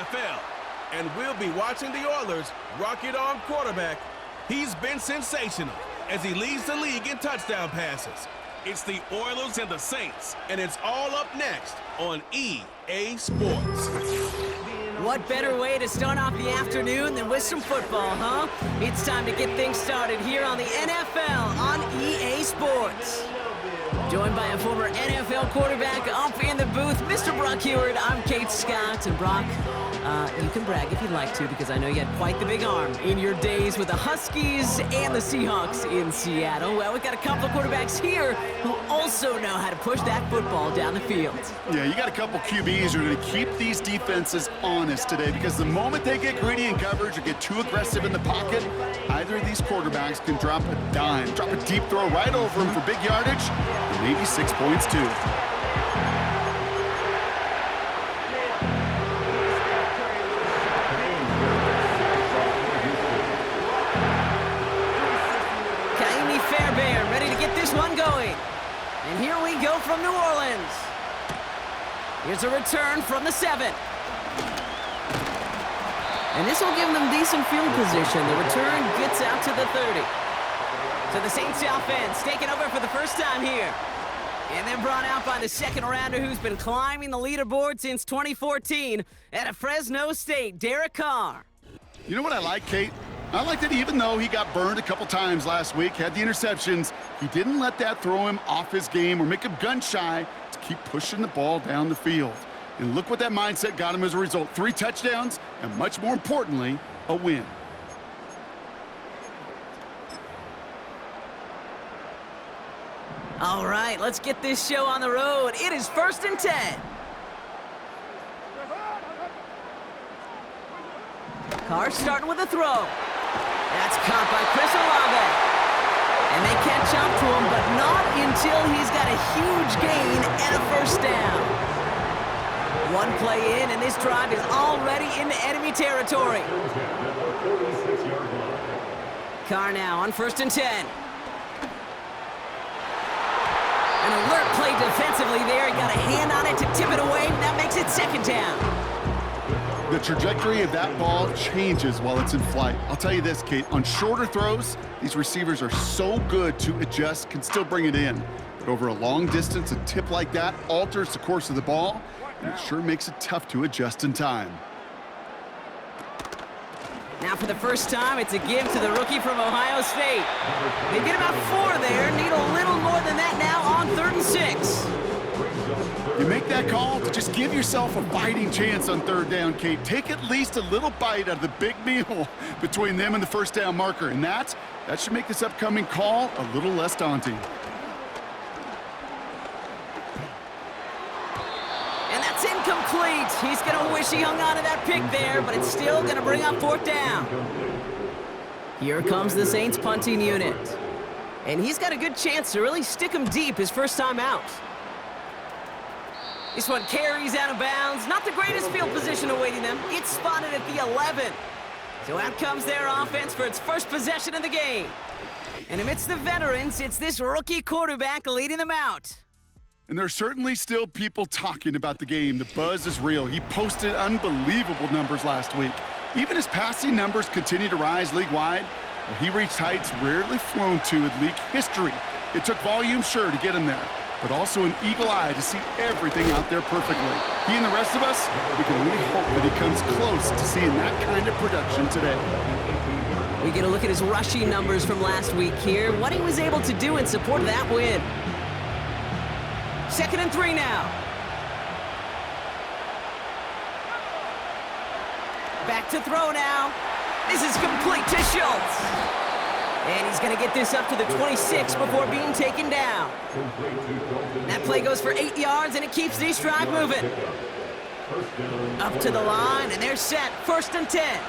NFL. And we'll be watching the Oilers' rocket-arm quarterback. He's been sensational as he leads the league in touchdown passes. It's the Oilers and the Saints, and it's all up next on EA Sports. What better way to start off the afternoon than with some football, huh? It's time to get things started here on the NFL on EA Sports. Joined by a former NFL quarterback up in the booth, Mr. Brock Heward. I'm Kate Scott, and Brock, you can brag if you'd like to, because I know you had quite the big arm in your days with the Huskies and the Seahawks in Seattle. Well, we've got a couple of quarterbacks here who also know how to push that football down the field. Yeah, you got a couple QBs who are going to keep these defenses honest today, because the moment they get greedy in coverage or get too aggressive in the pocket, either of these quarterbacks can drop a dime, drop a deep throw right over them for big yardage, and maybe 6 points too. Ready to get this one going. And here we go from New Orleans. Here's a return from the 7. And this will give them decent field position. The return gets out to the 30. So the Saints offense taking over for the first time here. And then brought out by the second rounder who's been climbing the leaderboard since 2014 at a Fresno State, Derek Carr. You know what I like, Kate? I like that even though he got burned a couple times last week, had the interceptions, he didn't let that throw him off his game or make him gun-shy to keep pushing the ball down the field. And look what that mindset got him as a result. 3 touchdowns, and much more importantly, a win. All right, let's get this show on the road. It is 1st and 10. Carr starting with a throw. That's caught by Chris Olave. And they catch up to him, but not until he's got a huge gain and a first down. One play in, and this drive is already into enemy territory. Carr now on 1st and 10. An alert play defensively there. He got a hand on it to tip it away. That makes it 2nd down. The trajectory of that ball changes while it's in flight. I'll tell you this, Kate, on shorter throws, these receivers are so good to adjust, can still bring it in. But over a long distance, a tip like that alters the course of the ball, and it sure makes it tough to adjust in time. Now for the first time, it's a give to the rookie from Ohio State. They get about 4 there, need a little more than that now on 3rd and 6. You make that call to just give yourself a fighting chance on 3rd down, Kate. Take at least a little bite out of the big meal between them and the first down marker, and that should make this upcoming call a little less daunting. And that's incomplete. He's going to wish he hung on to that pick there, but it's still going to bring up 4th down. Here comes the Saints punting unit. And he's got a good chance to really stick him deep his first time out. This one carries out of bounds. Not the greatest field position awaiting them. It's spotted at the 11. So out comes their offense for its first possession of the game. And amidst the veterans, it's this rookie quarterback leading them out. And there's certainly still people talking about the game. The buzz is real. He posted unbelievable numbers last week. Even his passing numbers continue to rise league-wide. He reached heights rarely flown to in league history. It took volume, sure, to get him there, but also an eagle eye to see everything out there perfectly. He and the rest of us, we can only hope that he comes close to seeing that kind of production today. We get a look at his rushing numbers from last week here, what he was able to do in support of that win. 2nd and 3 now. Back to throw now. This is complete to Schultz. And he's going to get this up to the 26 before being taken down. That play goes for 8 yards, and it keeps this drive moving. Up to the line, and they're set. 1st and 10.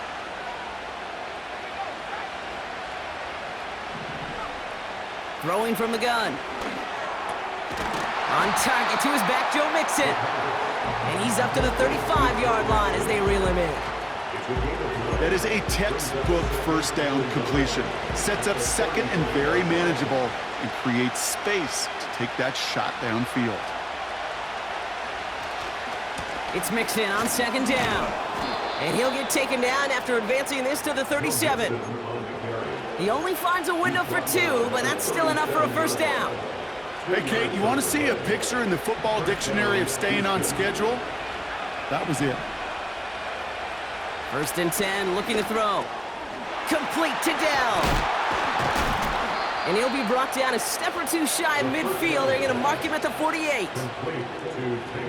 Throwing from the gun. On target to his back, Joe Mixon. And he's up to the 35-yard line as they reel him in. That is a textbook first down completion. Sets up second and very manageable and creates space to take that shot downfield. It's Mixon on 2nd down. And he'll get taken down after advancing this to the 37. He only finds a window for 2, but that's still enough for a first down. Hey, Kate, you want to see a picture in the football dictionary of staying on schedule? That was it. 1st and 10, looking to throw. Complete to Dell. And he'll be brought down a step or 2 shy of midfield. They're going to mark him at the 48.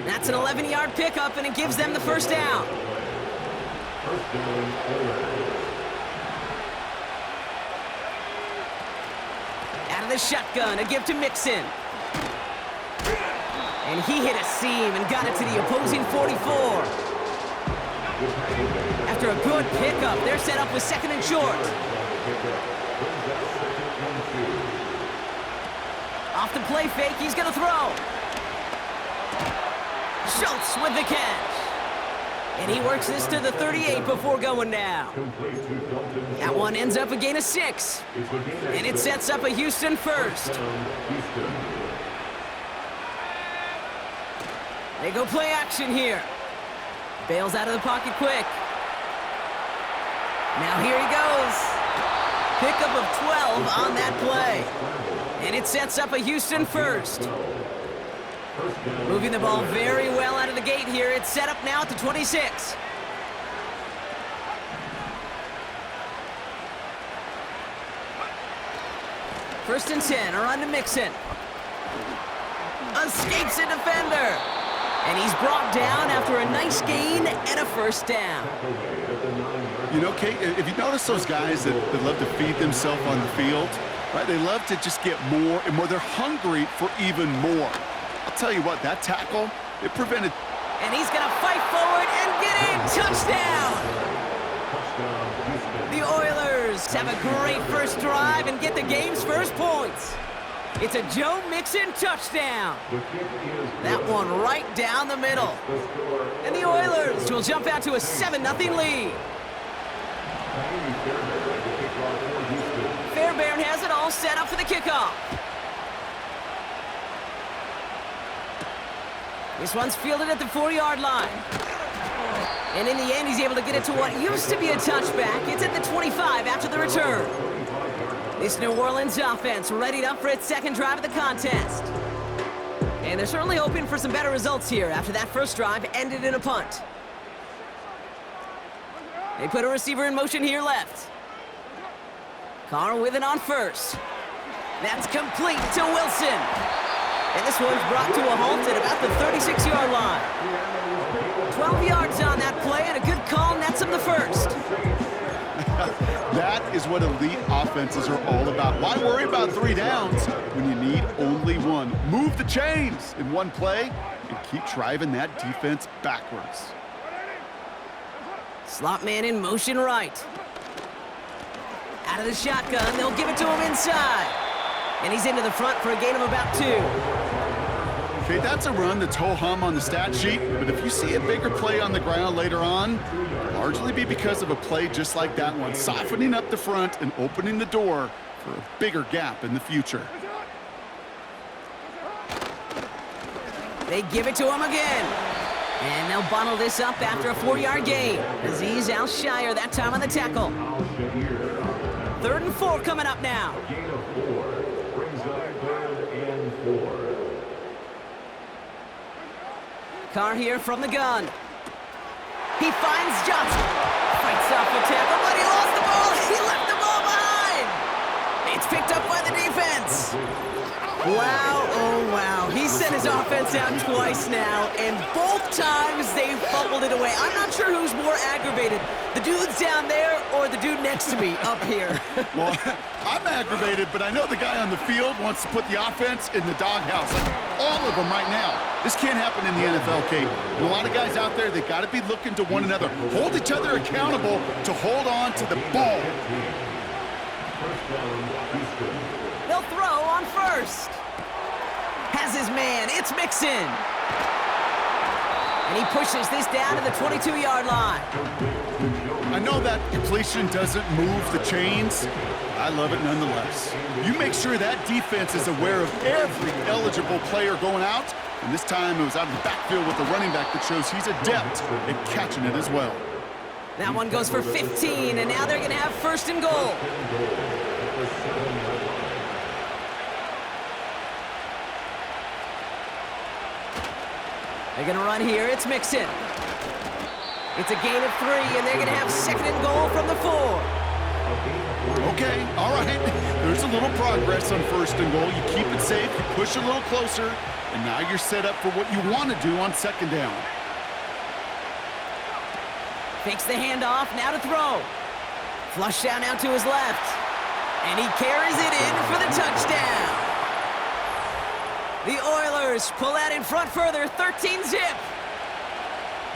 That's an 11-yard pickup, and it gives them the first down. Out of the shotgun, a give to Mixon. And he hit a seam and got it to the opposing 44. After a good pickup, they're set up with 2nd and short. Off the play fake, he's going to throw. Schultz with the catch. And he works this to the 38 before going down. That one ends up a gain of 6. And it sets up a Houston first. They go play action here. Bails out of the pocket quick. Now here he goes. Pickup of 12 on that play. And it sets up a Houston first. Moving the ball very well out of the gate here. It's set up now at the 26. First and 10, or on to Mixon. Escapes a defender. And he's brought down after a nice gain and a first down. You know, Kate, if you notice those guys that love to feed themselves on the field, right? They love to just get more and more. They're hungry for even more. I'll tell you what, that tackle, it prevented. And he's going to fight forward and get in. Touchdown! The Oilers have a great first drive and get the game's first points. It's a Joe Mixon touchdown. That one right down the middle. And the Oilers will jump out to a 7-0 lead. Fairbairn has it all set up for the kickoff. This one's fielded at the 4-yard line. And in the end, he's able to get it to what used to be a touchback. It's at the 25 after the return. This New Orleans offense readied up for its 2nd drive of the contest. And they're certainly hoping for some better results here after that first drive ended in a punt. They put a receiver in motion here left. Carr with it on first. That's complete to Wilson. And this one's brought to a halt at about the 36-yard line. 12 yards on that play, and a good call nets him the first. That is what elite offenses are all about. Why worry about 3 downs when you need only 1? Move the chains in one play and keep driving that defense backwards. Slot man in motion right. Out of the shotgun, they'll give it to him inside. And he's into the front for a gain of about 2. Okay, that's a run that's ho-hum on the stat sheet, but if you see a bigger play on the ground later on, it'll largely be because of a play just like that one, softening up the front and opening the door for a bigger gap in the future. They give it to him again. And they'll bottle this up after a 4-yard gain. Aziz Al-Shire that time on the tackle. 3rd and 4 coming up now. Carr here from the gun. He finds Johnson. Fights off the tackle, but he lost the ball. He left the ball behind. It's picked up by the defense. Wow, oh wow. He sent his offense out twice now, and both times they fumbled it away. I'm not sure who's more aggravated, the dudes down there or the dude next to me up here. Well, I'm aggravated, but I know the guy on the field wants to put the offense in the doghouse. Like all of them right now. This can't happen in the NFL, Kate. And a lot of guys out there, they got to be looking to one another. Hold each other accountable to hold on to the ball. They'll throw on first. Has his man. It's Mixon. And he pushes this down to the 22-yard line. I know that completion doesn't move the chains. I love it nonetheless. You make sure that defense is aware of every eligible player going out. And this time it was out of the backfield with the running back that shows he's adept at catching it as well. That one goes for 15, and now they're going to have first and goal. They're going to run here. It's Mixon. It's a gain of 3, and they're going to have second and goal from the 4. Okay, all right. There's a little progress on first and goal. You keep it safe, you push a little closer, and now you're set up for what you want to do on second down. Fakes the handoff, now to throw. Flush down out to his left. And he carries it in for the touchdown. The Oilers pull out in front further, 13-zip.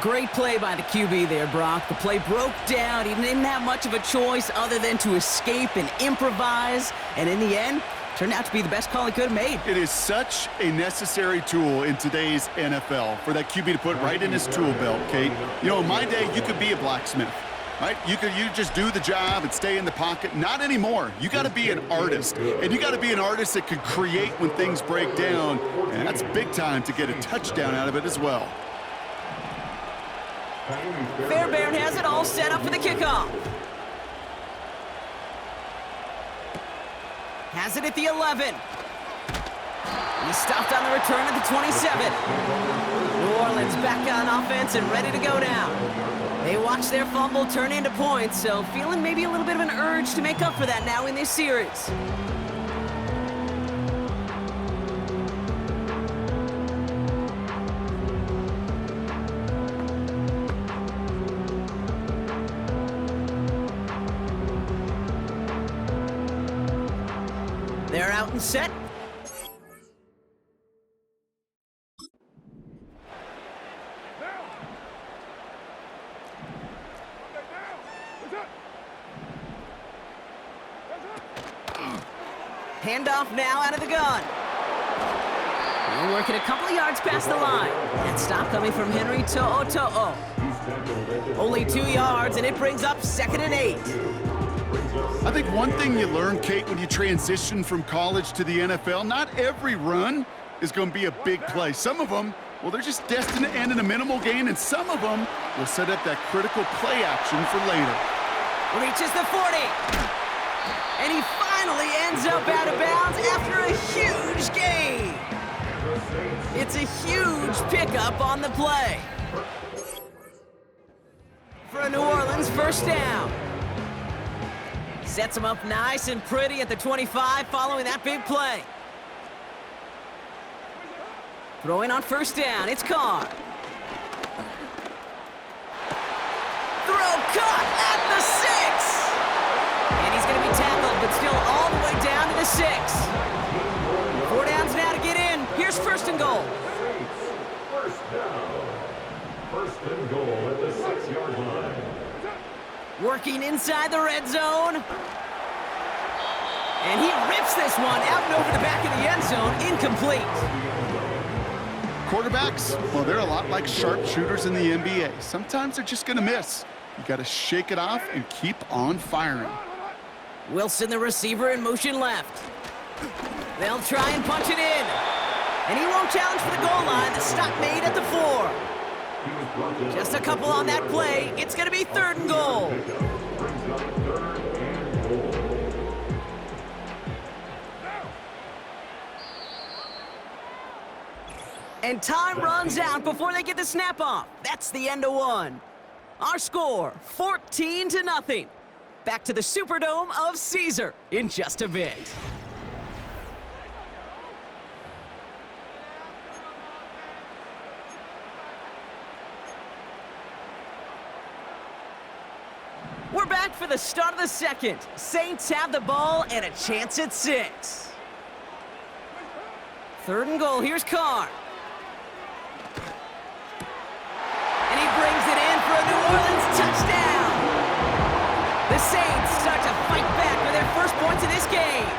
Great play by the QB there, Brock. The play broke down. He didn't have much of a choice other than to escape and improvise. And in the end, turned out to be the best call he could have made. It is such a necessary tool in today's NFL for that QB to put right in his tool belt, Kate. You know, in my day, you could be a blacksmith, right? You just do the job and stay in the pocket. Not anymore. You got to be an artist, and you got to be an artist that can create when things break down, and that's big time to get a touchdown out of it as well. Fairbairn has it all set up for the kickoff. Has it at the 11. He's stopped on the return at the 27. New Orleans back on offense and ready to go now. They watch their fumble turn into points, so feeling maybe a little bit of an urge to make up for that now in this series. They're out and set. Handoff now out of the gun. They're working a couple of yards past the line. That stop coming from Henry To'o. Only 2 yards, and it brings up 2nd and 8. I think one thing you learn, Kate, when you transition from college to the NFL, not every run is going to be a big play. Some of them, well, they're just destined to end in a minimal gain, and some of them will set up that critical play action for later. Reaches the 40. And he finally ends up out of bounds after a huge gain. It's a huge pickup on the play. For a New Orleans first down. Sets him up nice and pretty at the 25 following that big play. Throwing on first down, it's Carr. Throw caught at the 6. And he's going to be tackled, but still all the way down to the 6. 4 downs now to get in. Here's first and goal. First down. First and goal at the 6-yard line. Working inside the red zone. And he rips this one out and over the back of the end zone. Incomplete. Quarterbacks, well, they're a lot like sharpshooters in the NBA. Sometimes they're just going to miss. You got to shake it off and keep on firing. Wilson, the receiver, in motion left. They'll try and punch it in. And he won't challenge for the goal line. The stop made at the 4. Just a couple on that play. It's going to be 3rd and goal. And time runs out before they get the snap off. That's the end of 1. Our score, 14-0. Back to the Superdome of Caesar in just a bit. We're back for the start of the second. Saints have the ball and a chance at 6. 3rd and goal, here's Carr. And he brings it in for a New Orleans touchdown. The Saints start to fight back for their first points of this game.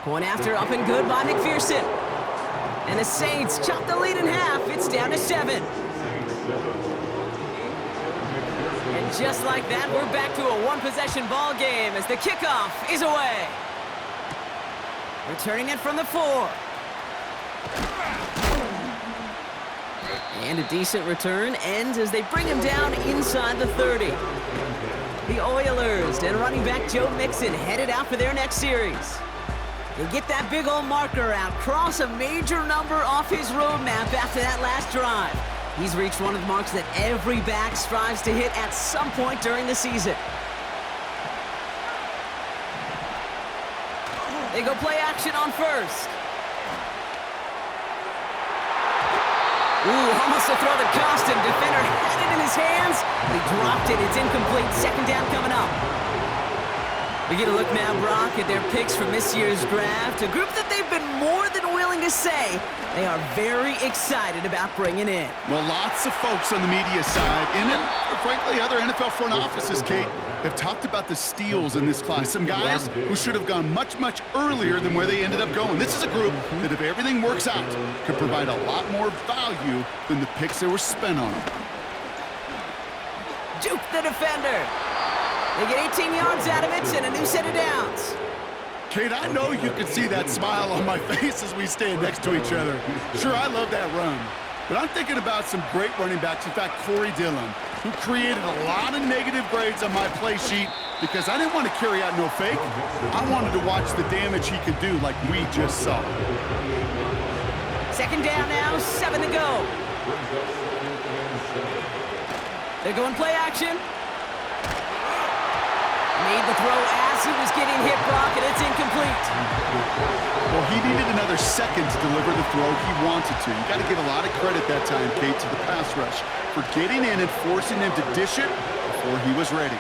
Point after up and good by McPherson. And the Saints chop the lead in half. It's down to 7. And just like that, we're back to a one-possession ball game as the kickoff is away. Returning it from the 4. And a decent return ends as they bring him down inside the 30. The Oilers and running back Joe Mixon headed out for their next series. They get that big old marker out, cross a major number off his roadmap after that last drive. He's reached one of the marks that every back strives to hit at some point during the season. They go play action on first. Ooh, almost a throw that cost him. Defender had it in his hands. He dropped it. It's incomplete. Second down coming up. We get a look now, Brock, at their picks from this year's draft. A group that they've been more than willing to say they are very excited about bringing in. Well, lots of folks on the media side, and then, frankly, other NFL front offices, Kate, have talked about the steals in this class. Some guys who should have gone much, much earlier than where they ended up going. This is a group that, if everything works out, could provide a lot more value than the picks that were spent on them. Juke the defender. They get 18 yards out of it and a new set of downs. Kate, I know you can see that smile on my face as we stand next to each other. Sure, I love that run. But I'm thinking about some great running backs. In fact, Corey Dillon, who created a lot of negative grades on my play sheet because I didn't want to carry out no fake. I wanted to watch the damage he could do like we just saw. Second down now, 7 to go. They're going play action. Made the throw as he was getting hit, Brock, and it's incomplete. Well, he needed another second to deliver the throw he wanted to. You got to give a lot of credit that time, Kate, to the pass rush for getting in and forcing him to dish it before he was ready.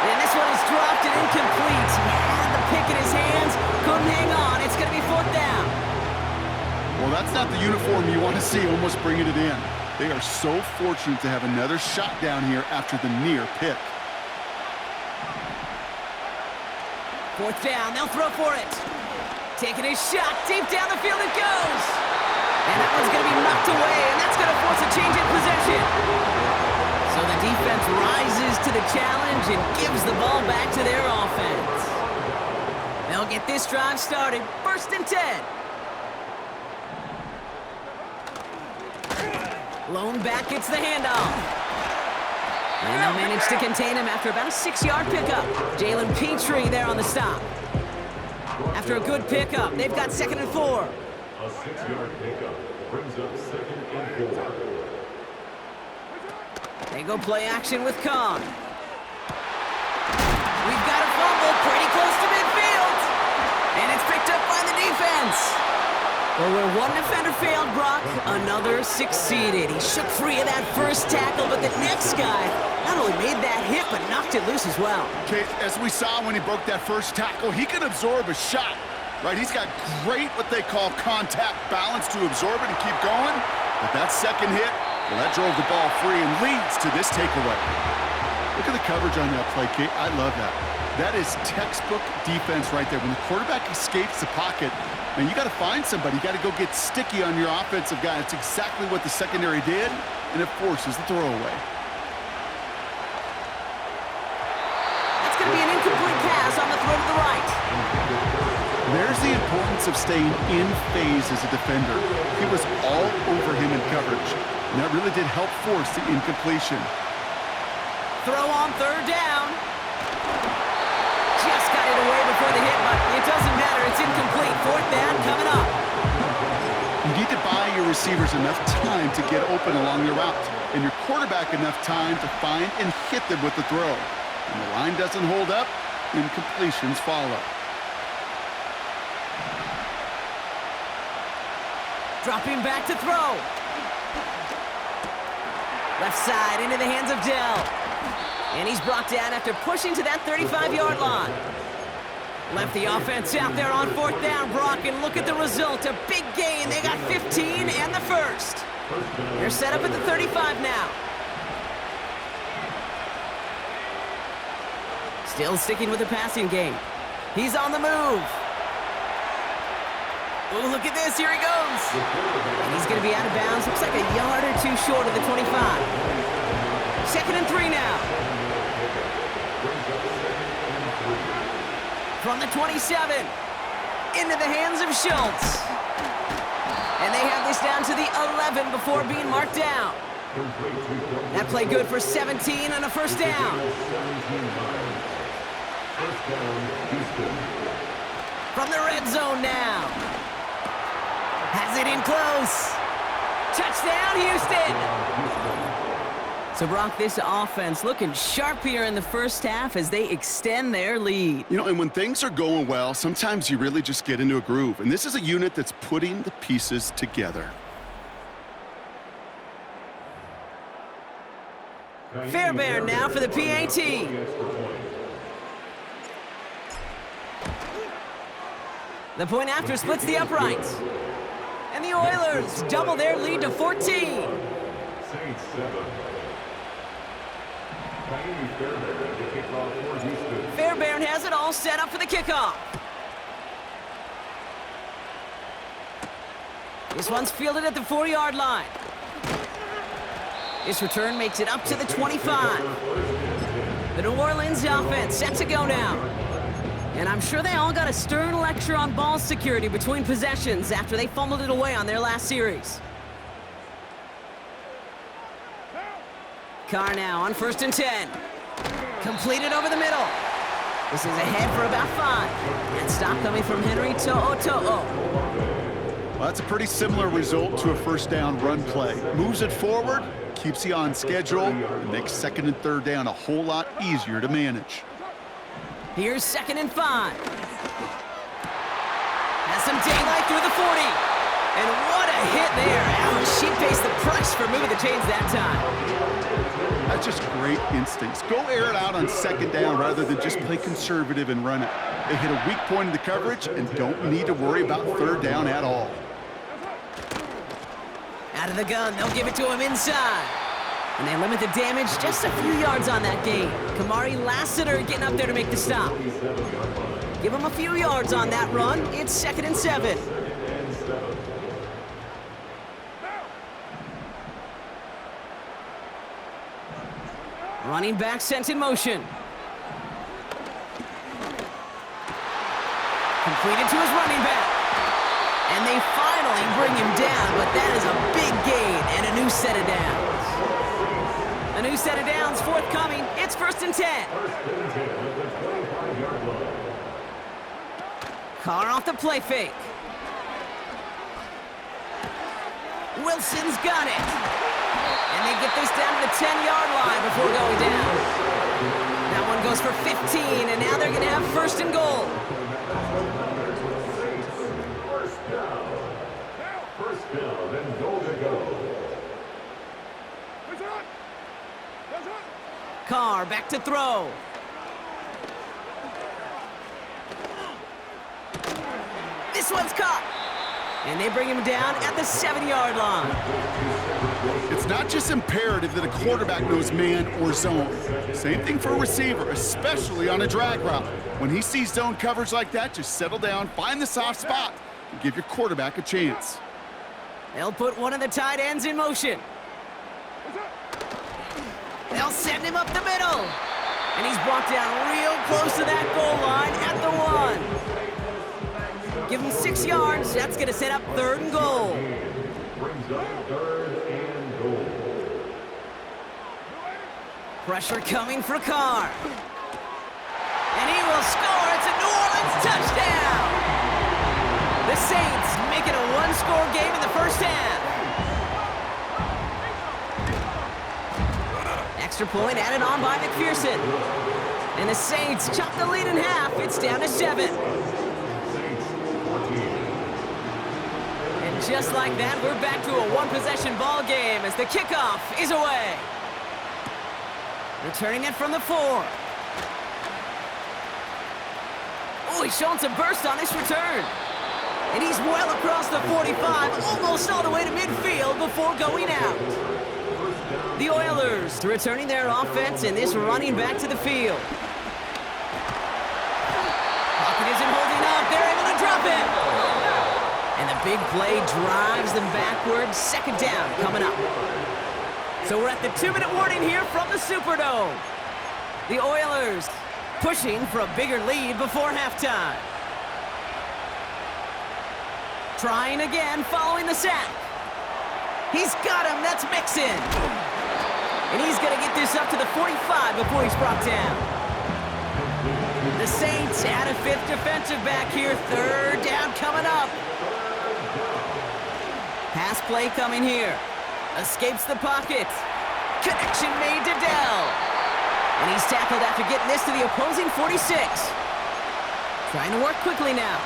And this one is dropped and incomplete. He had the pick in his hands, couldn't hang on. It's going to be fourth down. Well, that's not the uniform you want to see almost bringing it in. They are so fortunate to have another shot down here after the near pick. Fourth down, they'll throw for it. Taking his shot, deep down the field it goes. And that one's going to be knocked away, and that's going to force a change in possession. So the defense rises to the challenge and gives the ball back to their offense. They'll get this drive started, 1st and 10. Lone back gets the handoff. And they'll manage to contain him after about a 6-yard pickup. Jalen Petrie there on the stop. After a good pickup, they've got 2nd and 4. A 6-yard pickup brings up 2nd and 4. They go play action with Khan. We've got a fumble pretty close to midfield. And it's picked up by the defense. Well, where one defender failed, Brock, another succeeded. He shook free of that first tackle, but the next guy not only made that hit, but knocked it loose as well. Okay, as we saw when he broke that first tackle, he can absorb a shot, right? He's got great, what they call contact balance to absorb it and keep going. But that second hit, well, that drove the ball free and leads to this takeaway. Look at the coverage on that play, Kate. I love that. That is textbook defense right there. When the quarterback escapes the pocket, man, you got to find somebody. You got to go get sticky on your offensive guy. It's exactly what the secondary did, and it forces the throwaway. That's going to be an incomplete pass on the throw to the right. There's the importance of staying in phase as a defender. He was all over him in coverage, and that really did help force the incompletion. Throw on 3rd down. Just got it away before the hit, but it doesn't matter. It's incomplete. 4th down coming up. You need to buy your receivers enough time to get open along your route, and your quarterback enough time to find and hit them with the throw. When the line doesn't hold up, incompletions follow. Dropping back to throw. Left side into the hands of Dell. And he's brought down after pushing to that 35-yard line. Left the offense out there on 4th down, Brock, and look at the result. A big gain. They got 15 and the first. They're set up at the 35 now. Still sticking with the passing game. He's on the move. Oh, look at this. Here he goes. And he's going to be out of bounds. Looks like a yard or two short of the 25. 2nd and 3 now. From the 27, into the hands of Schultz. And they have this down to the 11 before being marked down. That play good for 17 and a first down. From the red zone now. Has it in close. Touchdown, Houston! So, Brock, this offense looking sharp here in the first half as they extend their lead. You know, and when things are going well, sometimes you really just get into a groove. And this is a unit that's putting the pieces together. Fairbairn now for the PAT. The point after splits the uprights. And the Oilers double their lead to 14. Fairbairn has it all set up for the kickoff. This one's fielded at the 4-yard line. This return makes it up to the 25. The New Orleans offense set to go now. And I'm sure they all got a stern lecture on ball security between possessions after they fumbled it away on their last series. Carr now on 1st and 10. Completed over the middle. This is ahead for about 5. And stop coming from Henry To'o. Well, that's a pretty similar result to a first down run play. Moves it forward, keeps you on schedule, and makes 2nd and 3rd down a whole lot easier to manage. Here's 2nd and 5. Has some daylight through the 40. And what a hit there. Ouch, she pays the price for moving the chains that time. That's just great instincts. Go air it out on 2nd down rather than just play conservative and run it. They hit a weak point in the coverage and don't need to worry about 3rd down at all. Out of the gun, they'll give it to him inside. And they limit the damage just a few yards on that gain. Kamari Lassiter getting up there to make the stop. Give him a few yards on that run. It's 2nd and 7. Running back sent in motion. Completed to his running back. And they finally bring him down, but that is a big gain and a new set of downs. A new set of downs forthcoming. It's 1st and 10. Carr off the play fake. Wilson's got it. And they get this down to the 10-yard line before going down. That one goes for 15, and now they're going to have 1st and goal. First down and goal to go. Carr back to throw. This one's caught. And they bring him down at the 7-yard line. It's not just imperative that a quarterback knows man or zone. Same thing for a receiver, especially on a drag route. When he sees zone coverage like that, just settle down, find the soft spot, and give your quarterback a chance. They'll put one of the tight ends in motion. They'll send him up the middle. And he's brought down real close to that goal line at the 1. Give him 6 yards. That's going to set up 3rd and goal. Brings up 3rd and goal. Pressure coming for Carr. And he will score. It's a New Orleans touchdown. The Saints make it a 1-score game in the first half. Extra point added on by McPherson. And the Saints chop the lead in half. It's down to 7. And just like that, we're back to a 1-possession ball game as the kickoff is away. Returning it from the 4. Oh, he's showing some burst on this return. And he's well across the 45, almost all the way to midfield before going out. The Oilers returning their offense and this running back to the field. Pocket isn't holding up. They're able to drop it. And the big play drives them backwards. 2nd down coming up. So we're at the 2-minute warning here from the Superdome. The Oilers pushing for a bigger lead before halftime. Trying again following the sack. He's got him. That's Mixon. And he's going to get this up to the 45 before he's brought down. The Saints add a fifth defensive back here. Third down coming up. Pass play coming here. Escapes the pocket. Connection made to Dell. And he's tackled after getting this to the opposing 46. Trying to work quickly now.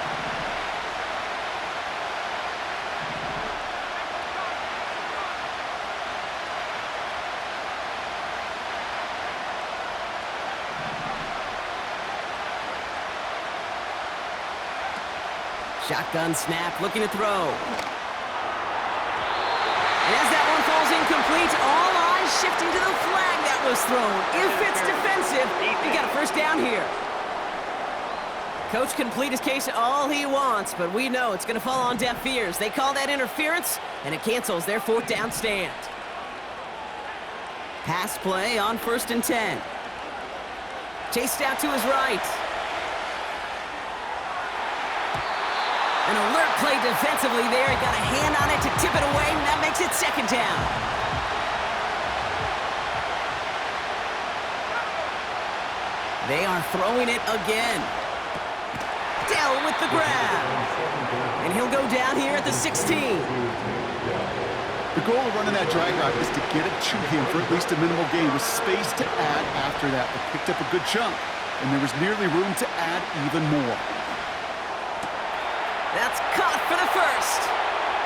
Shotgun snap, looking to throw. And as that one falls incomplete, all eyes shifting to the flag that was thrown. If it's defensive, he got a first down here. Coach can plead his case all he wants, but we know it's going to fall on deaf ears. They call that interference, and it cancels their fourth down stand. Pass play on 1st and 10. Chased out to his right. An alert play defensively there. He got a hand on it to tip it away, and that makes it second down. They are throwing it again. Dell with the grab. And he'll go down here at the 16. The goal of running that drag route is to get it to him for at least a minimal gain with space to add after that. They picked up a good chunk, and there was nearly room to add even more. That's caught for the first.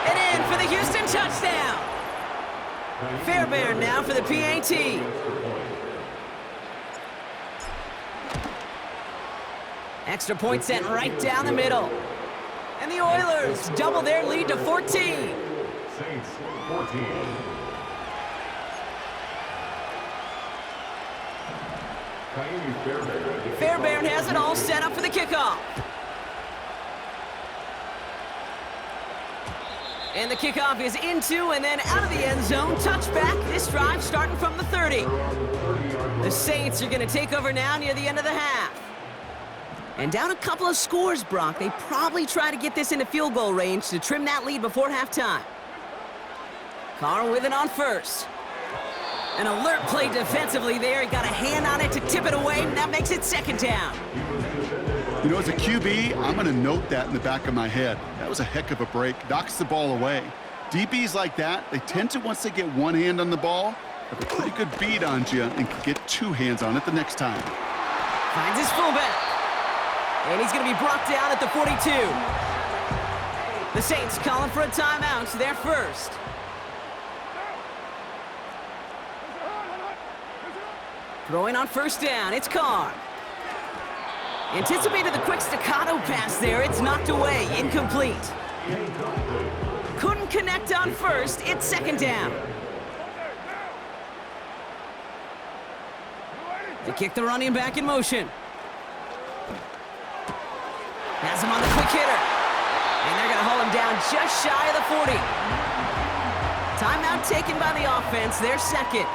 And in for the Houston touchdown. Fairbairn now for the PAT. Extra point sent right down the middle. And the Oilers double their lead to 14. Saints 14. Fairbairn has it all set up for the kickoff. And the kickoff is into and then out of the end zone. Touchback. This drive starting from the 30. The Saints are going to take over now near the end of the half. And down a couple of scores, Brock. They probably try to get this into field goal range to trim that lead before halftime. Carr with it on first. An alert play defensively there. He got a hand on it to tip it away, and that makes it second down. You know, as a QB, I'm going to note that in the back of my head. That was a heck of a break. Knocks the ball away. DBs like that, they tend to, once they get one hand on the ball, have a pretty good beat on you and can get two hands on it the next time. Finds his fullback. And he's going to be brought down at the 42. The Saints calling for a timeout. They're first. Throwing on first down. It's Carr. Anticipated the quick staccato pass there. It's knocked away. Incomplete. Couldn't connect on first. It's second down. They kick the running back in motion. Has him on the quick hitter. And they're going to haul him down just shy of the 40. Timeout taken by the offense. Their second.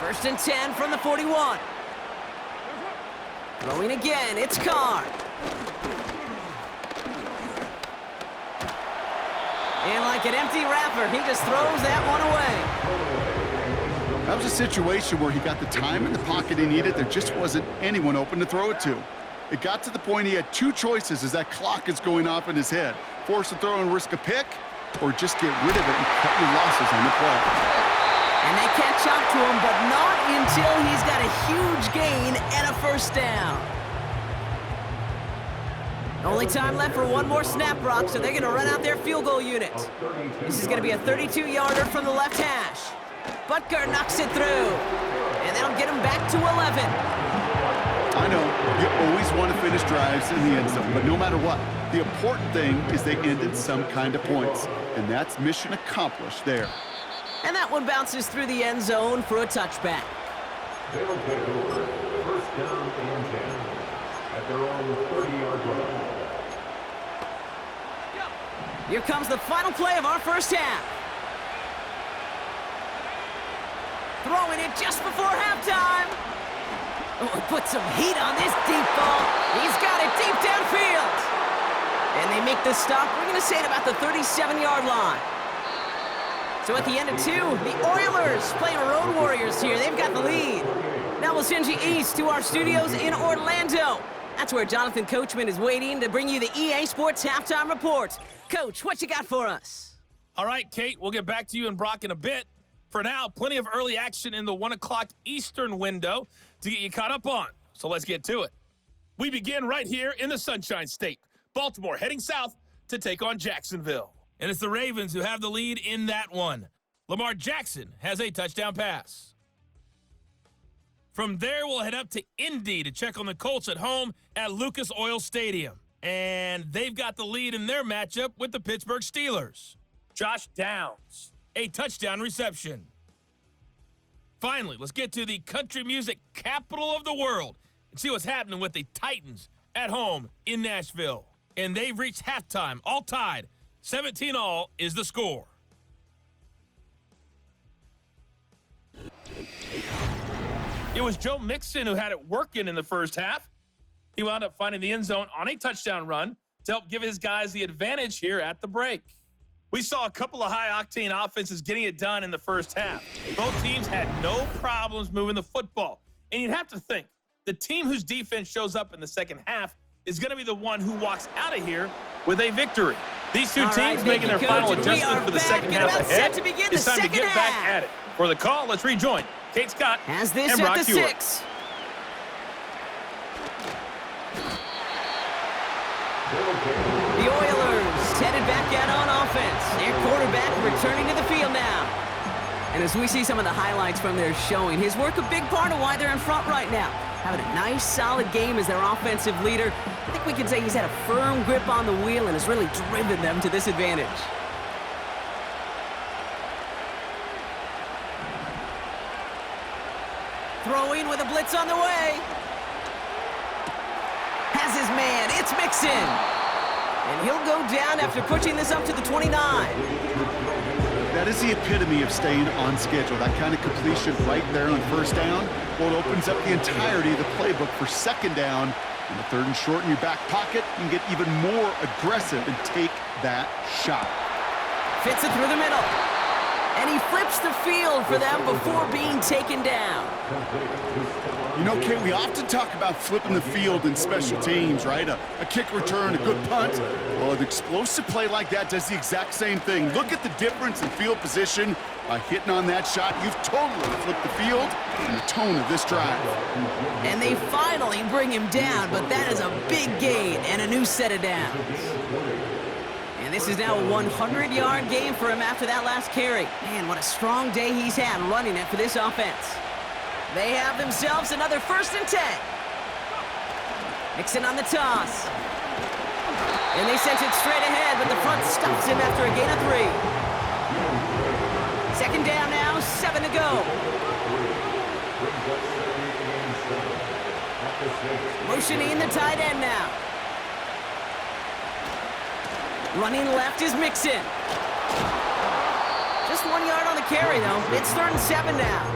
1st and 10 from the 41. Throwing again, it's Carr. And like an empty wrapper, he just throws that one away. That was a situation where he got the time in the pocket he needed. There just wasn't anyone open to throw it to. It got to the point he had two choices as that clock is going off in his head. Force a throw and risk a pick, or just get rid of it and cut your losses on the play. And they catch up to him, but not until he's got a huge gain and a first down. Only time left for one more snap, Brock, so they're going to run out their field goal unit. This is going to be a 32-yarder from the left hash. Butker knocks it through, and that'll get him back to 11. I know, you always want to finish drives in the end zone, but no matter what, the important thing is they ended some kind of points, and that's mission accomplished there. And that one bounces through the end zone for a touchback. They'll take over 1st down and 10 at their own 30-yard line. Here comes the final play of our first half. Throwing it just before halftime. Oh, put some heat on this deep ball. He's got it deep downfield. And they make the stop. We're going to say it about the 37-yard line. So at the end of 2, the Oilers playing Road Warriors here. They've got the lead. Now we'll send you east to our studios in Orlando. That's where Jonathan Coachman is waiting to bring you the EA Sports Halftime Report. Coach, what you got for us? All right, Kate, we'll get back to you and Brock in a bit. For now, plenty of early action in the 1 o'clock Eastern window to get you caught up on. So let's get to it. We begin right here in the Sunshine State. Baltimore heading south to take on Jacksonville. And it's the Ravens who have the lead in that one. Lamar Jackson has a touchdown pass. From there, we'll head up to Indy to check on the Colts at home at Lucas Oil Stadium. And they've got the lead in their matchup with the Pittsburgh Steelers. Josh Downs, a touchdown reception. Finally, let's get to the country music capital of the world and see what's happening with the Titans at home in Nashville. And they've reached halftime, all tied. 17-all is the score. It was Joe Mixon who had it working in the first half. He wound up finding the end zone on a touchdown run to help give his guys the advantage here at the break. We saw a couple of high-octane offenses getting it done in the first half. Both teams had no problems moving the football. And you'd have to think, the team whose defense shows up in the second half is going to be the one who walks out of here with a victory. These two teams making their final adjustment for the second half ahead. It's time to get back at it. For the call, let's rejoin Kate Scott Has this and at Brock the Hewitt. 6. The Oilers headed back out on offense. Their quarterback returning to the field now. And as we see some of the highlights from their showing, his work a big part of why they're in front right now. Having a nice, solid game as their offensive leader. I think we can say he's had a firm grip on the wheel and has really driven them to this advantage. Throwing with a blitz on the way. Has his man. It's Mixon. And he'll go down after pushing this up to the 29. That is the epitome of staying on schedule. That kind of completion right there on first down. Well, it opens up the entirety of the playbook for second down. In the third and short in your back pocket, you can get even more aggressive and take that shot. Fits it through the middle. And he flips the field for them before being taken down. You know, Kate, we often talk about flipping the field in special teams, right? A kick return, a good punt. Well, an explosive play like that does the exact same thing. Look at the difference in field position. By hitting on that shot, you've totally flipped the field and the tone of this drive. And they finally bring him down, but that is a big gain and a new set of downs. And this is now a 100-yard game for him after that last carry. Man, what a strong day he's had running it for this offense. They have themselves another 1st and 10. Mixon on the toss. And they sent it straight ahead, but the front stops him after a gain of 3. Second down now, 7 to go. Motioning the tight end now. Running left is Mixon. Just 1 yard on the carry, though. It's 3rd and 7 now.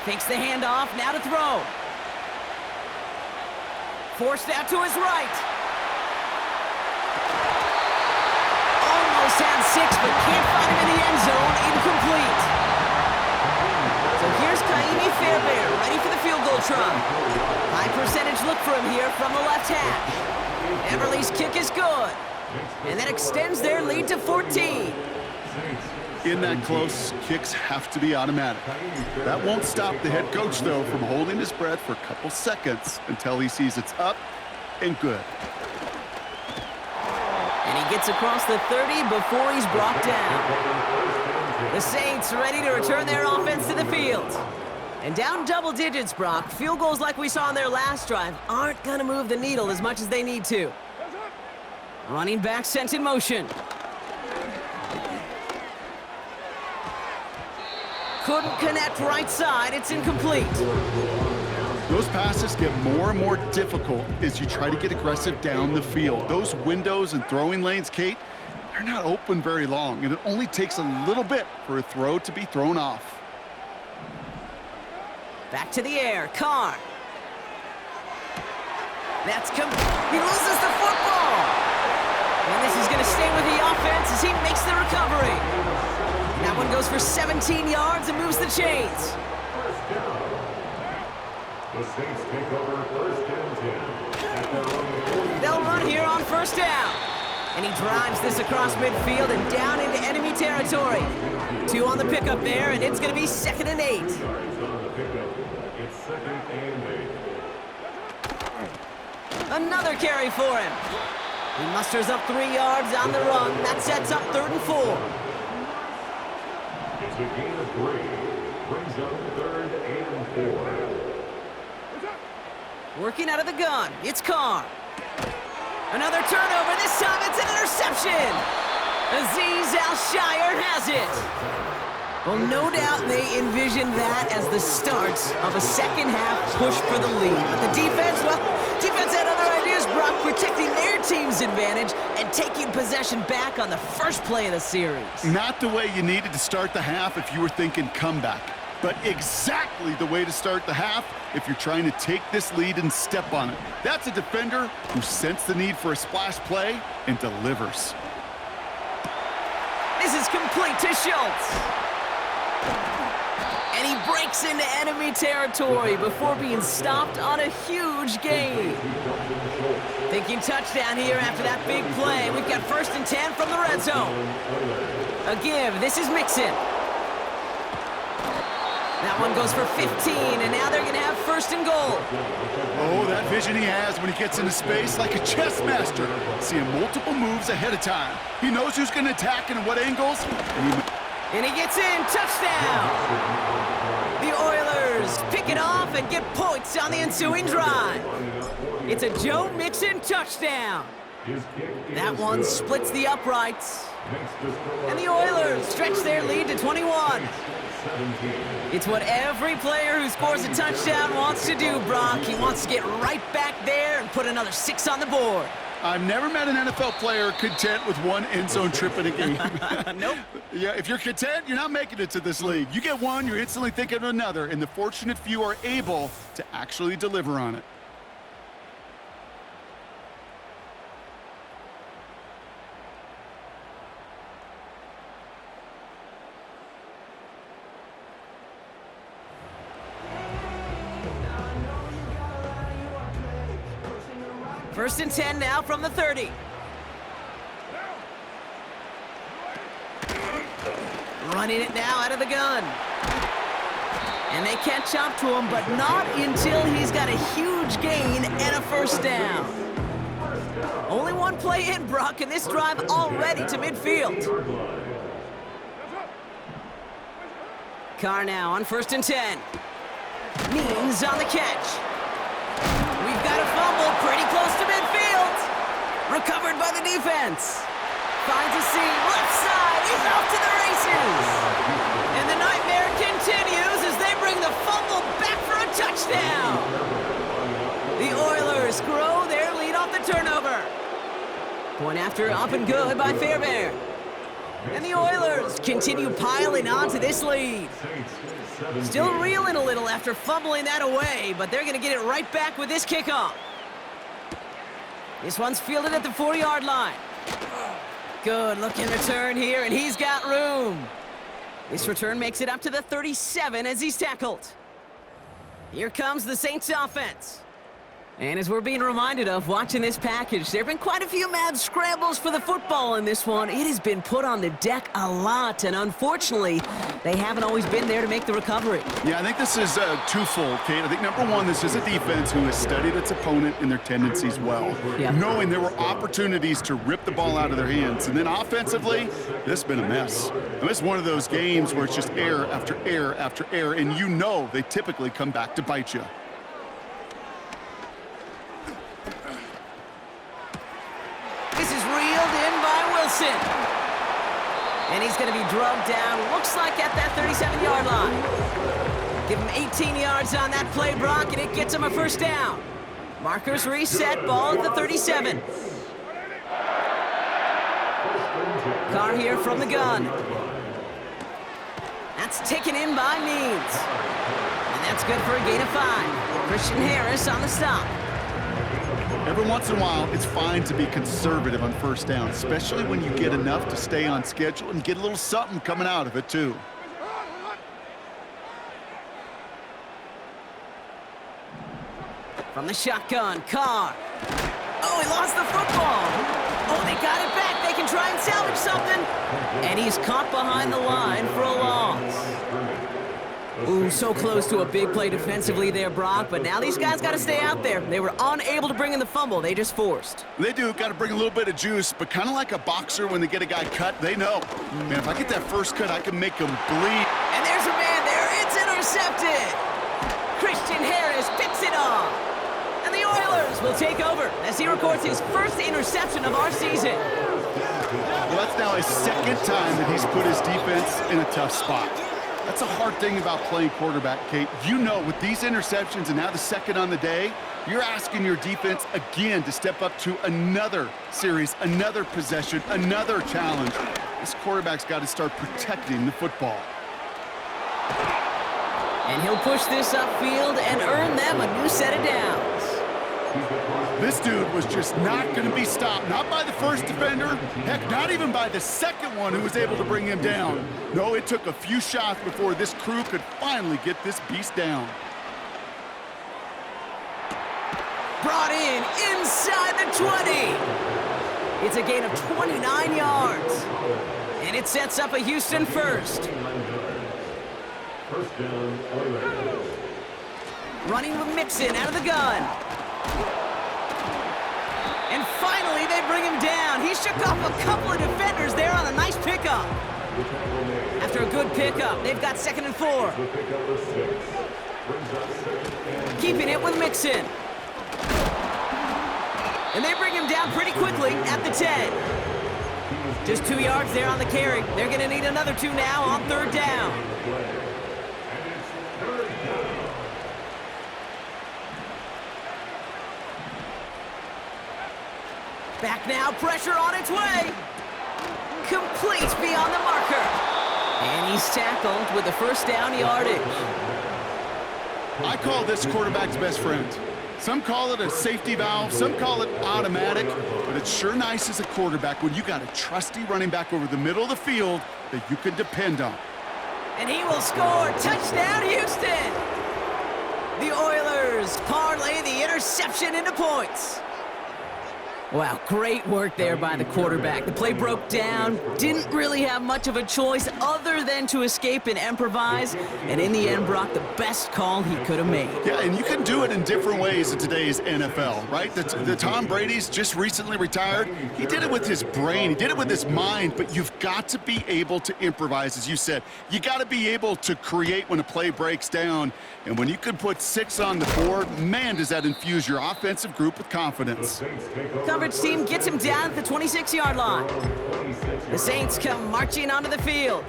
Takes the handoff, now to throw. Forced out to his right. Almost had 6, but can't find him in the end zone. Incomplete. So here's Kaimi Fairbairn, ready for the field goal try. High percentage look for him here from the left hash. Everly's kick is good. And that extends their lead to 14. In that close, kicks have to be automatic. That won't stop the head coach, though, from holding his breath for a couple seconds until he sees it's up and good. And he gets across the 30 before he's brought down. The Saints ready to return their offense to the field. And down double digits, Brock. Field goals like we saw on their last drive aren't going to move the needle as much as they need to. Running back sent in motion. Couldn't connect right side. It's incomplete. Those passes get more and more difficult as you try to get aggressive down the field. Those windows and throwing lanes, Kate, they're not open very long, and it only takes a little bit for a throw to be thrown off. Back to the air, Carr. He loses the football. And this is going to stay with the offense as he makes the recovery. That one goes for 17 yards and moves the chains. First down. The Saints take over first and 10 at their own 40. They'll run here on first down. And he drives this across midfield and down into enemy territory. 2 on the pickup there, and it's going to be 2nd and 8. Yards on the pickup. It's 2nd and 8. Another carry for him. He musters up 3 yards on the run. That sets up 3rd and 4. It's a gain of 3. Brings up 3rd and 4. Working out of the gun, it's Carr. Another turnover. This time it's an interception. Azeez Al-Shire has it. Well, no doubt they envisioned that as the start of a second-half push for the lead. But the defense had other ideas, Brock, protecting their team's advantage and taking possession back on the first play of the series. Not the way you needed to start the half if you were thinking comeback, but exactly the way to start the half if you're trying to take this lead and step on it. That's a defender who sensed the need for a splash play and delivers. This is complete to Schultz. And he breaks into enemy territory before being stopped on a huge gain. Thinking touchdown here after that big play. We've got 1st and 10 from the red zone. A give. This is Mixon. That one goes for 15, and now they're going to have 1st and goal. Oh, that vision he has when he gets into space like a chess master, seeing multiple moves ahead of time. He knows who's going to attack and at what angles. And he gets in. Touchdown. The Oilers pick it off and get points on the ensuing drive. It's a Joe Mixon touchdown. That one splits the uprights. And the Oilers stretch their lead to 21. It's what every player who scores a touchdown wants to do, Brock. He wants to get right back there and put another 6 on the board. I've never met an NFL player content with one end zone trip in a game. Nope. Yeah, if you're content, you're not making it to this league. You get one, you're instantly thinking of another, and the fortunate few are able to actually deliver on it. First and 10 now from the 30. Running it now out of the gun. And they catch up to him, but not until he's got a huge gain and a 1st down. Only one play in, Brock, and this drive already to midfield. Carr now on 1st and 10. Means on the catch. We've got a fumble pretty close to midfield. Recovered by the defense. Finds a seam, left side. He's off to the races. And the nightmare continues as they bring the fumble back for a touchdown. The Oilers grow their lead off the turnover. Point after up and good by Fairbairn. And the Oilers continue piling on to this lead. Still reeling a little after fumbling that away, but they're going to get it right back with this kickoff. This one's fielded at the 40-yard line. Good looking return here, and he's got room. This return makes it up to the 37 as he's tackled. Here comes the Saints offense. And as we're being reminded of watching this package, there have been quite a few mad scrambles for the football in this one. It has been put on the deck a lot, and unfortunately, they haven't always been there to make the recovery. Yeah, I think this is twofold, Kate. I think, number one, this is a defense who has studied its opponent and their tendencies well, knowing there were opportunities to rip the ball out of their hands. And then offensively, this has been a mess. And this is one of those games where it's just error after error after error, and you know they typically come back to bite you. This is reeled in by Wilson. And he's going to be drugged down, looks like at that 37-yard line. Give him 18 yards on that play, Brock, and it gets him a first down. Markers reset, ball at the 37. Carr here from the gun. That's taken in by Means. And that's good for a gain of 5. Christian Harris on the stop. Every once in a while, it's fine to be conservative on first down, especially when you get enough to stay on schedule and get a little something coming out of it, too. From the shotgun, Carr. Oh, he lost the football. Oh, they got it back. They can try and salvage something. And he's caught behind the line for a loss. Ooh, so close to a big play defensively there, Brock, but now these guys got to stay out there. They were unable to bring in the fumble. They just forced. They do. Got to bring a little bit of juice, but kind of like a boxer when they get a guy cut, they know. Man, if I get that first cut, I can make him bleed. And there's a man there. It's intercepted. Christian Harris picks it off. And the Oilers will take over as he records his first interception of our season. Well, that's now his second time that he's put his defense in a tough spot. That's a hard thing about playing quarterback, Kate. You know, with these interceptions and now the second on the day, you're asking your defense again to step up to another series, another possession, another challenge. This quarterback's got to start protecting the football. And he'll push this upfield and earn them a new set of downs. This dude was just not going to be stopped. Not by the first defender. Heck, not even by the second one who was able to bring him down. No, it took a few shots before this crew could finally get this beast down. Brought in inside the 20. It's a gain of 29 yards. And it sets up a Houston first. First down, Oilers. Running with Mixon out of the gun. And finally, they bring him down. He shook off a couple of defenders there on a nice pickup. After a good pickup, they've got 2nd and 4. Keeping it with Mixon. And they bring him down pretty quickly at the 10. Just 2 yards there on the carry. They're going to need another 2 now on 3rd down. Back now, pressure on its way. Complete beyond the marker. And he's tackled with the first down yardage. I call this quarterback's best friend. Some call it a safety valve, some call it automatic, but it's sure nice as a quarterback when you got a trusty running back over the middle of the field that you can depend on. And he will score. Touchdown, Houston. The Oilers parlay the interception into points. Wow, great work there by the quarterback. The play broke down, didn't really have much of a choice other than to escape and improvise, and in the end, Brock, the best call he could have made. Yeah, and you can do it in different ways in today's NFL, right? The Tom Brady's just recently retired. He did it with his brain, he did it with his mind, but you've got to be able to improvise, as you said. You got to be able to create when a play breaks down, and when you can put 6 on the board, man, does that infuse your offensive group with confidence. Coverage team gets him down at the 26-yard line. The Saints come marching onto the field.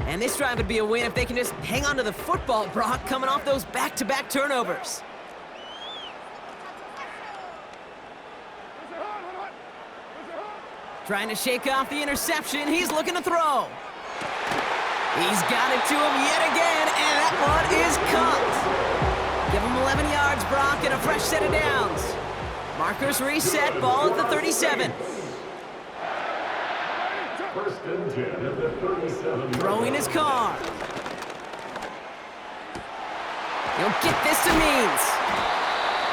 And this drive would be a win if they can just hang on to the football, Brock, coming off those back-to-back turnovers. Trying to shake off the interception. He's looking to throw. He's got it to him yet again, and that one is caught. Give him 11 yards, Brock, and a fresh set of downs. Markers reset, ball at the 37. First and 10 at the 37. Throwing his car. He'll get this to Means.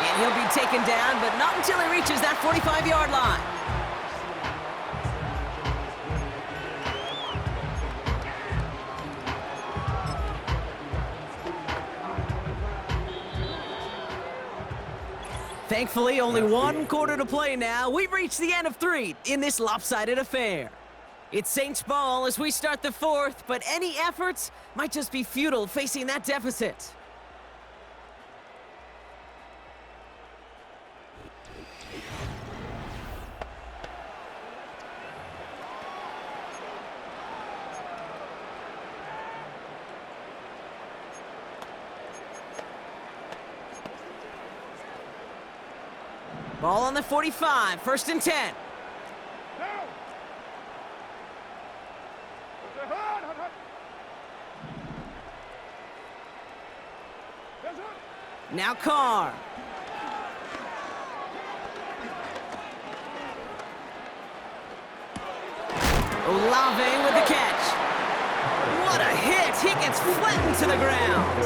And he'll be taken down, but not until he reaches that 45-yard line. Thankfully, only 1 quarter to play now. We've reached the end of 3 in this lopsided affair. It's Saints ball as we start the 4th, but any efforts might just be futile facing that deficit. Ball on the 45, 1st and 10. Now Carr. Olave with the catch. What a hit! He gets flattened to the ground.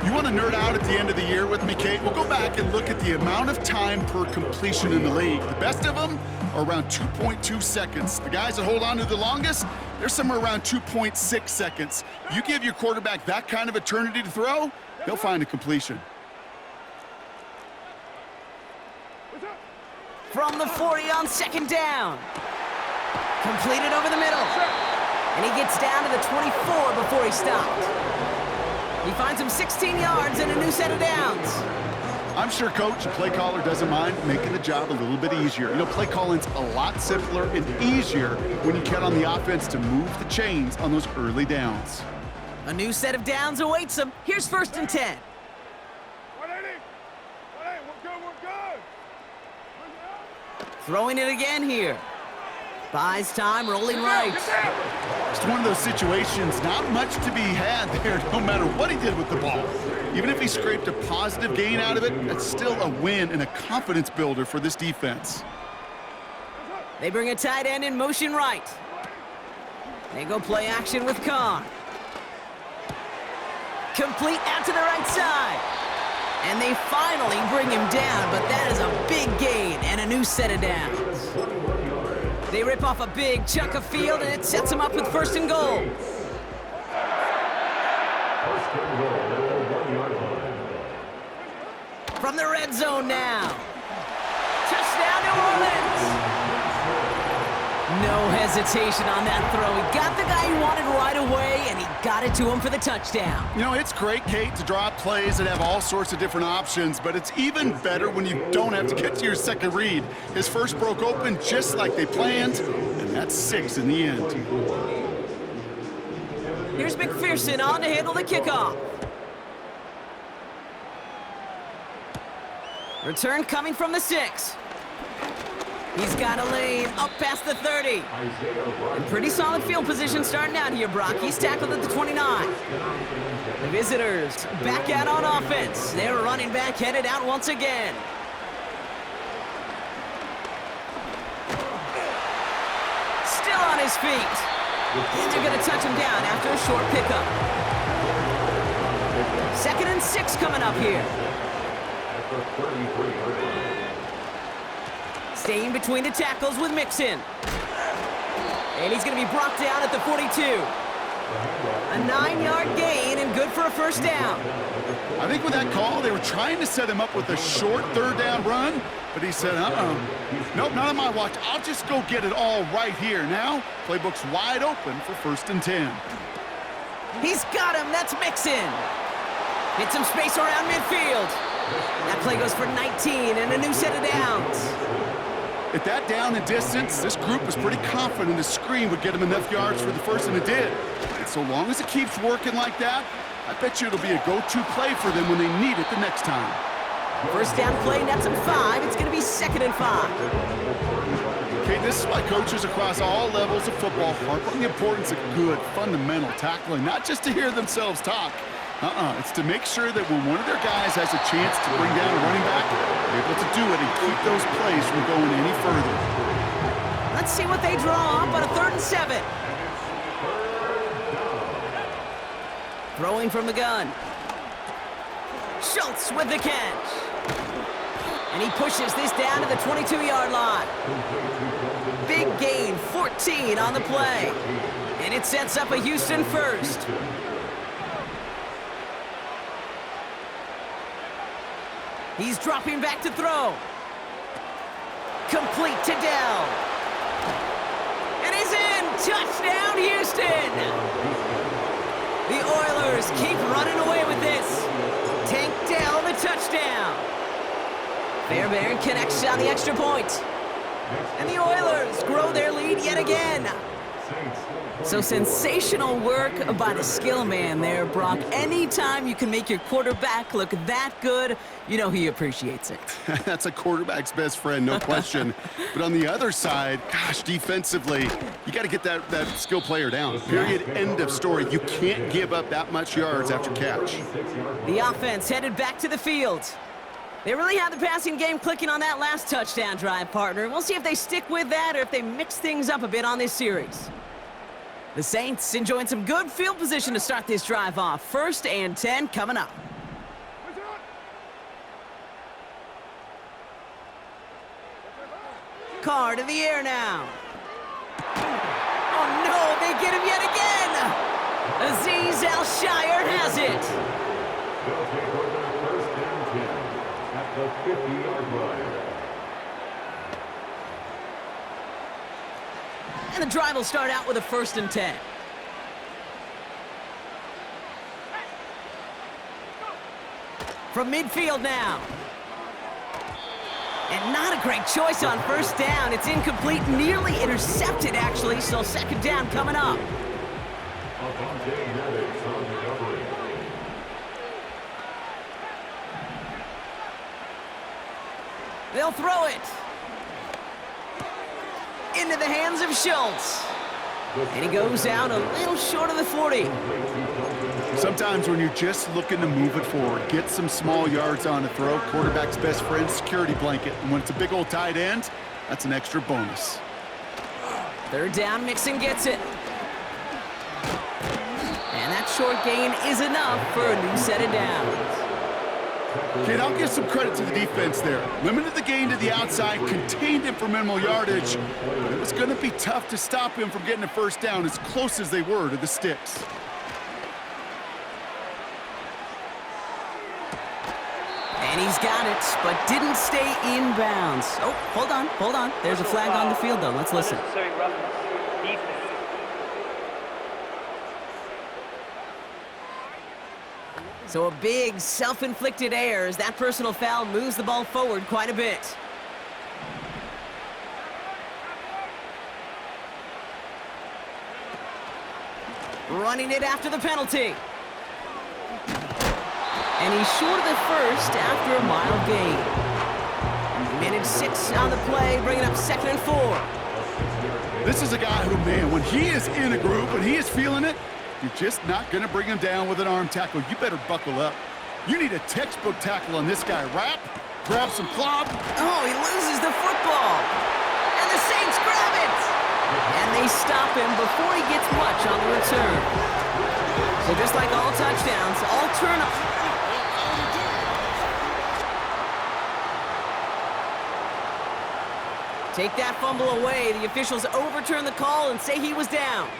You want to nerd out at the end of the year with me, Kate? We'll go back and look at the amount of time per completion in the league. The best of them are around 2.2 seconds. The guys that hold on to the longest, they're somewhere around 2.6 seconds. You give your quarterback that kind of eternity to throw, they'll find a completion. From the 40 on 2nd down. Completed over the middle. And he gets down to the 24 before he stopped. He finds him 16 yards and a new set of downs. I'm sure coach and play caller doesn't mind making the job a little bit easier. You know, play calling's a lot simpler and easier when you count on the offense to move the chains on those early downs. A new set of downs awaits him. Here's 1st and 10. Throwing it again here. Buys time, rolling right. It's one of those situations, not much to be had there no matter what he did with the ball. Even if he scraped a positive gain out of it, that's still a win and a confidence builder for this defense. They bring a tight end in motion right. They go play action with Carr. Complete out to the right side. And they finally bring him down, but that is a big gain and a new set of downs. They rip off a big chunk of field, and it sets them up with 1st and goal. From the red zone now. Touchdown, New Orleans! No hesitation on that throw. He got the guy he wanted right away, and he got it to him for the touchdown. You know, it's great, Kate, to draw up plays that have all sorts of different options, but it's even better when you don't have to get to your second read. His first broke open just like they planned, and that's 6 in the end. Here's McPherson on to handle the kickoff. Return coming from the 6. He's got a lane up past the 30. And pretty solid field position starting out here, Brock. He's tackled at the 29. The visitors back out on offense. Their running back headed out once again. Still on his feet. And they're going to touch him down after a short pickup. 2nd and 6 coming up here. Staying between the tackles with Mixon. And he's going to be brought down at the 42. A 9-yard gain and good for a 1st down. I think with that call, they were trying to set him up with a short 3rd down run, but he said, nope, not on my watch. I'll just go get it all right here. Now, playbook's wide open for 1st and 10. He's got him. That's Mixon. Hit some space around midfield. That play goes for 19 and a new set of downs. At that down and distance, this group was pretty confident a screen would get him enough yards for the 1st, and it did. And so long as it keeps working like that, I bet you it'll be a go-to play for them when they need it the next time. 1st down play, nets him 5. It's going to be 2nd and 5. Okay, this is why coaches across all levels of football harp on the importance of good, fundamental tackling, not just to hear themselves talk. It's to make sure that when one of their guys has a chance to bring down a running back, they're able to do it and keep those plays from going any further. Let's see what they draw up on a 3rd and 7. Throwing from the gun. Schultz with the catch. And he pushes this down to the 22-yard line. Big gain, 14 on the play. And it sets up a Houston 1st. He's dropping back to throw. Complete to Dell. And he's in! Touchdown, Houston! The Oilers keep running away with this. Tank Dell the touchdown. Fairbairn connects on the extra point. And the Oilers grow their lead yet again. So sensational work by the skill man there, Brock. Anytime you can make your quarterback look that good, you know he appreciates it. That's a quarterback's best friend, no question. But on the other side, gosh, defensively, you got to get that skill player down. Period, end of story. You can't give up that much yards after catch. The offense headed back to the field. They really had the passing game clicking on that last touchdown drive, partner. We'll see if they stick with that or if they mix things up a bit on this series. The Saints enjoying some good field position to start this drive off. 1st and 10 coming up. Carr to the air now. Oh no, they get him yet again! Azeez Al-Shire has it. They'll take over 1st and 10 at the 50-yard line. And the drive will start out with a 1st and 10. From midfield now. And not a great choice on 1st down. It's incomplete, nearly intercepted, actually, so 2nd down coming up. They'll throw it. Into the hands of Schultz. And he goes out a little short of the 40. Sometimes when you're just looking to move it forward, get some small yards on a throw, quarterback's best friend, security blanket. And when it's a big old tight end, that's an extra bonus. 3rd down, Mixon gets it. And that short gain is enough for a new set of downs. Kid, I'll give some credit to the defense there. Limited the gain to the outside, contained him for minimal yardage, but it was going to be tough to stop him from getting a 1st down as close as they were to the sticks. And he's got it, but didn't stay in bounds. Oh, hold on. There's a flag on the field, though. Let's listen. So a big self-inflicted error as that personal foul moves the ball forward quite a bit. Running it after the penalty. And he's short of the 1st after a mild gain. Minute 6 on the play, bringing up 2nd and 4. This is a guy who, man, when he is in a group, when he is feeling it, you're just not going to bring him down with an arm tackle. You better buckle up. You need a textbook tackle on this guy. Wrap, grab some clob. Oh, he loses the football. And the Saints grab it. And they stop him before he gets much on the return. So just like all touchdowns, all turnovers. Take that fumble away. The officials overturn the call and say he was down.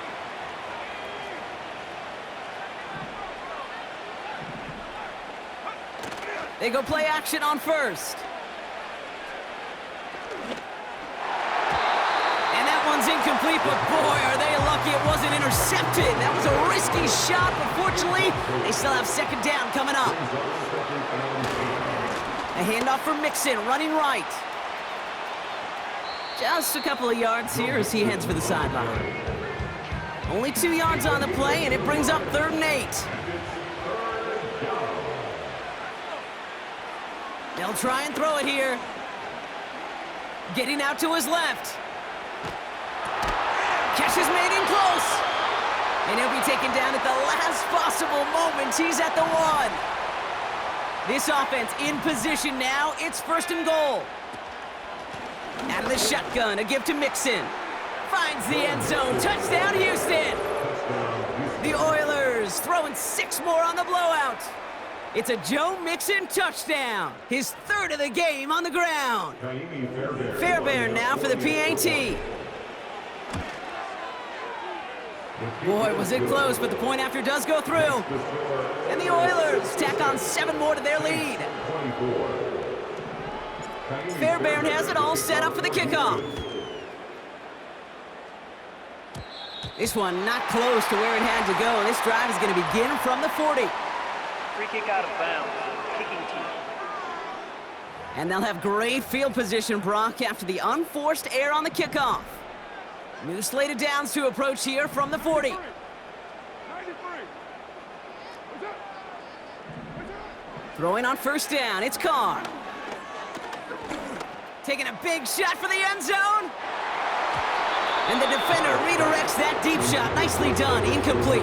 They go play action on 1st. And that one's incomplete, but boy, are they lucky it wasn't intercepted. That was a risky shot, but fortunately, they still have 2nd down coming up. A handoff for Mixon, running right. Just a couple of yards here as he heads for the sideline. Only 2 yards on the play, and it brings up 3rd and 8. They'll try and throw it here. Getting out to his left. Catch is made in close. And he'll be taken down at the last possible moment. He's at the 1. This offense in position now. It's 1st and goal. Out of the shotgun, a give to Mixon. Finds the end zone. Touchdown, Houston. The Oilers throwing 6 more on the blowout. It's a Joe Mixon touchdown. His 3rd of the game on the ground. Fairbairn now for the PAT. Boy, was it close, but the point after does go through. And the Oilers tack on 7 more to their lead. Fairbairn has it all set up for the kickoff. This one not close to where it had to go. This drive is going to begin from the 40. Free kick out of bounds. Kicking team. And they'll have great field position, Brock, after the unforced error on the kickoff. New slate of downs to approach here from the 40. Throwing on first down, it's Carr. Taking a big shot for the end zone. And the defender redirects that deep shot. Nicely done, incomplete.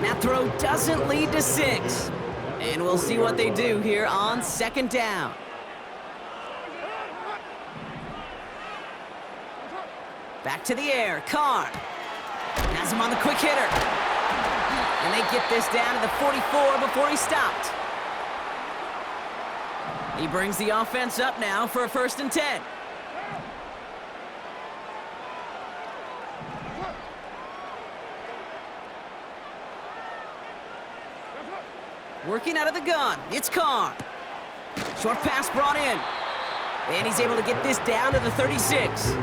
That throw doesn't lead to 6. And we'll see what they do here on second down. Back to the air, Carr. Has him on the quick hitter. And they get this down to the 44 before he stopped. He brings the offense up now for a 1st and 10. Working out of the gun, it's Carr. Short pass brought in. And he's able to get this down to the 36.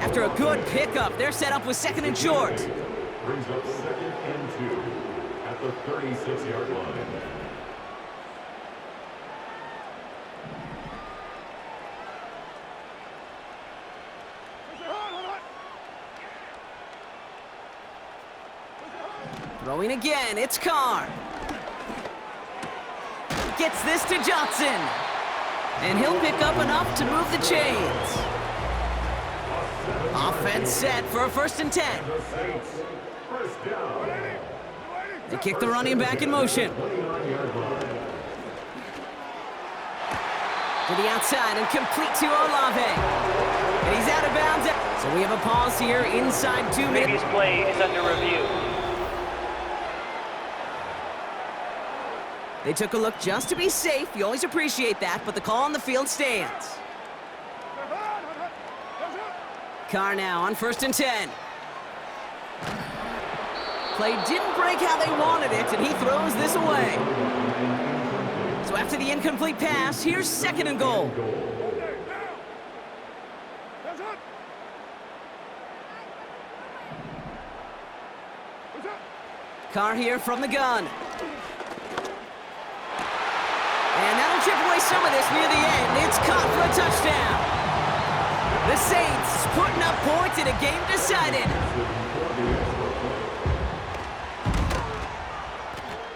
After a good pickup, they're set up with 2nd and short. Brings up 2nd and 2 at the 36-yard line. Throwing again, it's Carr. Gets this to Johnson. And he'll pick up enough to move the chains. Offense set for a 1st and 10. They kick the running back in motion. To the outside and complete to Olave. And he's out of bounds. So we have a pause here inside 2 minutes. Previous play is under review. They took a look just to be safe. You always appreciate that, but the call on the field stands. Carr now on 1st and 10. Play didn't break how they wanted it, and he throws this away. So after the incomplete pass, here's 2nd and goal. Carr here from the gun. And that'll chip away some of this near the end. It's caught for a touchdown. The Saints putting up points in a game decided.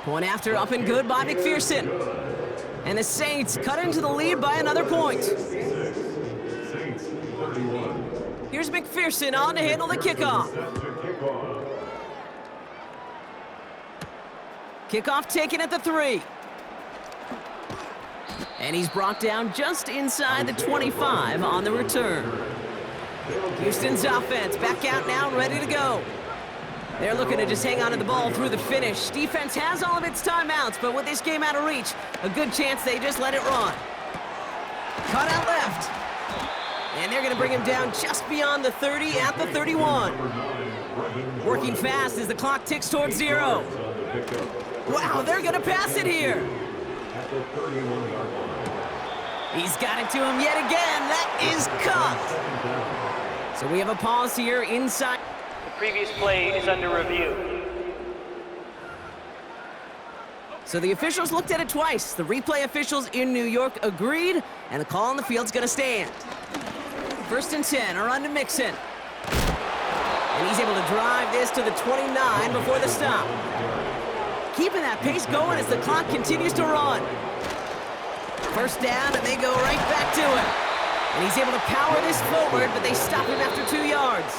Point after up and good by McPherson. And the Saints cut into the lead by another point. Here's McPherson on to handle the kickoff. Kickoff taken at the 3. And he's brought down just inside the 25 on the return. Houston's offense back out now and ready to go. They're looking to just hang on to the ball through the finish. Defense has all of its timeouts, but with this game out of reach, a good chance they just let it run. Cut out left. And they're going to bring him down just beyond the 30 at the 31. Working fast as the clock ticks towards 0. Wow, they're going to pass it here. He's got it to him yet again. That is caught. So we have a pause here inside. The previous play is under review. So the officials looked at it twice. The replay officials in New York agreed, and the call on the field's going to stand. 1st and 10 are on to Mixon. And he's able to drive this to the 29 before the stop. Keeping that pace going as the clock continues to run. 1st down, and they go right back to it. And he's able to power this forward, but they stop him after 2 yards.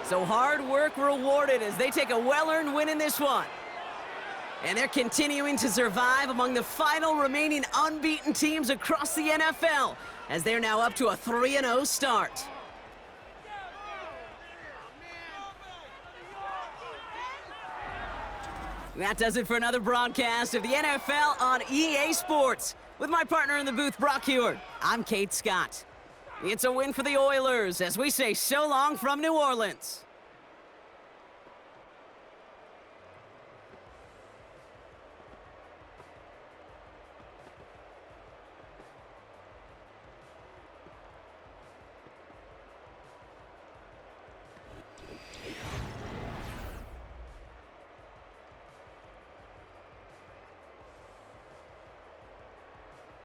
So hard work rewarded as they take a well-earned win in this one. And they're continuing to survive among the final remaining unbeaten teams across the NFL, as they're now up to a 3-0 start. That does it for another broadcast of the NFL on EA Sports. With my partner in the booth, Brock Heward, I'm Kate Scott. It's a win for the Oilers as we say so long from New Orleans.